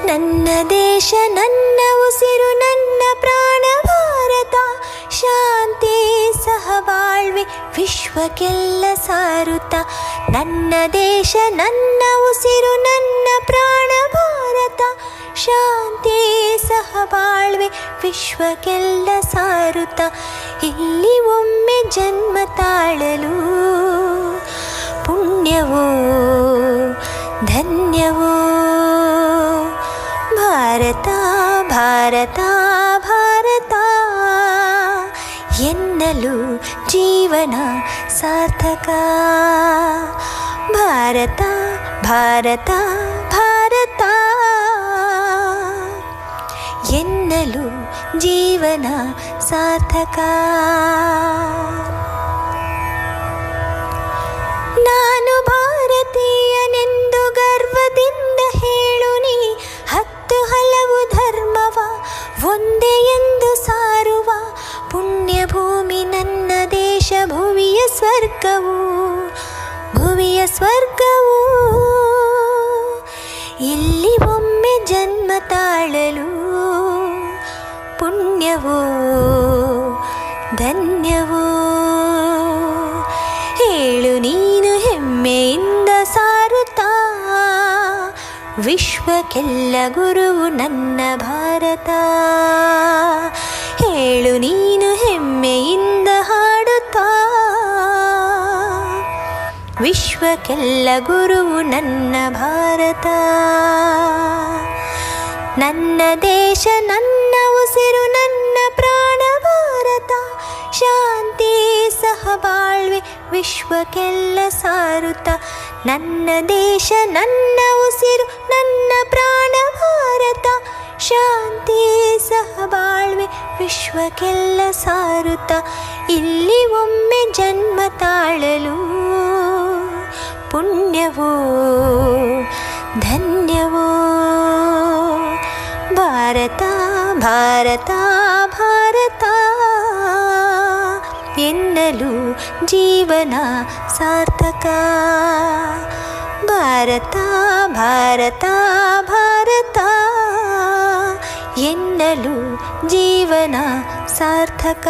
ನನ್ನ ದೇಶ ನನ್ನ ಉಸಿರು ನನ್ನ ಪ್ರಾಣ ಭಾರತ, ಶಾಂತಿ ಸಹಬಾಳ್ವೆ ವಿಶ್ವಕ್ಕೆಲ್ಲ ಸಾರುತ್ತ. ನನ್ನ ದೇಶ ನನ್ನ ಉಸಿರು ನನ್ನ ಪ್ರಾಣ ಭಾರತ, ಶಾಂತಿ ಸಹಬಾಳ್ವೆ ವಿಶ್ವಕ್ಕೆಲ್ಲ ಸಾರುತ್ತ. ಇಲ್ಲಿ ಒಮ್ಮೆ ಜನ್ಮ ತಾಳಲು ಪುಣ್ಯವೋ ಧನ್ಯವೋ. ಭಾರತ ಭಾರತ ಭಾರತ ಎನ್ನಲು ಜೀವನ ಸಾರ್ಥಕ. ಭಾರತ ಭಾರತ ಭಾರತ ಎನ್ನಲು ಜೀವನ ಸಾರ್ಥಕ. ನಾನು ಭಾರತೀಯನೆಂದು ಗರ್ವದಿಂದ ಹೇಳು ನೀ, ಹತ್ತು ಹಲವು ಧರ್ಮವ ಒಂದೇ ಎಂದು ಸಾರುವ ಪುಣ್ಯ ಭೂಮಿ ನನ್ನ ದೇಶ, ಭುವಿಯ ಸ್ವರ್ಗವು ಭುವಿಯ ಸ್ವರ್ಗವು. ಇಲ್ಲಿ ಒಮ್ಮೆ ಜನ್ಮ ತಾಳಲು ಪುಣ್ಯವೋ ಧನ್ಯವೋ. ಹೇಳು ನೀನು ಹೆಮ್ಮೆಯಿಂದ ಸಾರುತ್ತಾ, ವಿಶ್ವಕ್ಕೆಲ್ಲ ಗುರುವು ನನ್ನ ಭಾರತ. ಹೇಳು ನೀನು ಹೆಮ್ಮೆಯಿಂದ ಹಾಡುತ್ತಾ, ವಿಶ್ವಕ್ಕೆಲ್ಲ ಗುರುವು ನನ್ನ ಭಾರತ. ನನ್ನ ದೇಶ ನನ್ನ ಉಸಿರು ನನ್ನ ಪ್ರಾಣ ಭಾರತ, ಶಾಂತಿ ಸಹಬಾಳ್ವೆ ವಿಶ್ವಕ್ಕೆಲ್ಲ ಸಾರುತ್ತ. ನನ್ನ ದೇಶ ನನ್ನ ಉಸಿರು ನನ್ನ ಪ್ರಾಣ ಭಾರತ, ಶಾಂತಿ ಸಹಬಾಳ್ವೆ ವಿಶ್ವಕ್ಕೆಲ್ಲ ಸಾರುತ್ತ. ಇಲ್ಲಿ ಒಮ್ಮೆ ಜನ್ಮ ತಾಳಲು ಪುಣ್ಯವೋ ಧನ್ಯವೋ. ಭಾರತ ಭಾರತ ಭಾರತ ಎನ್ನಲು ಜೀವನ ಸಾರ್ಥಕ. ಭಾರತ ಭಾರತ ಭಾರತ ಎನ್ನಲು ಜೀವನ ಸಾರ್ಥಕ.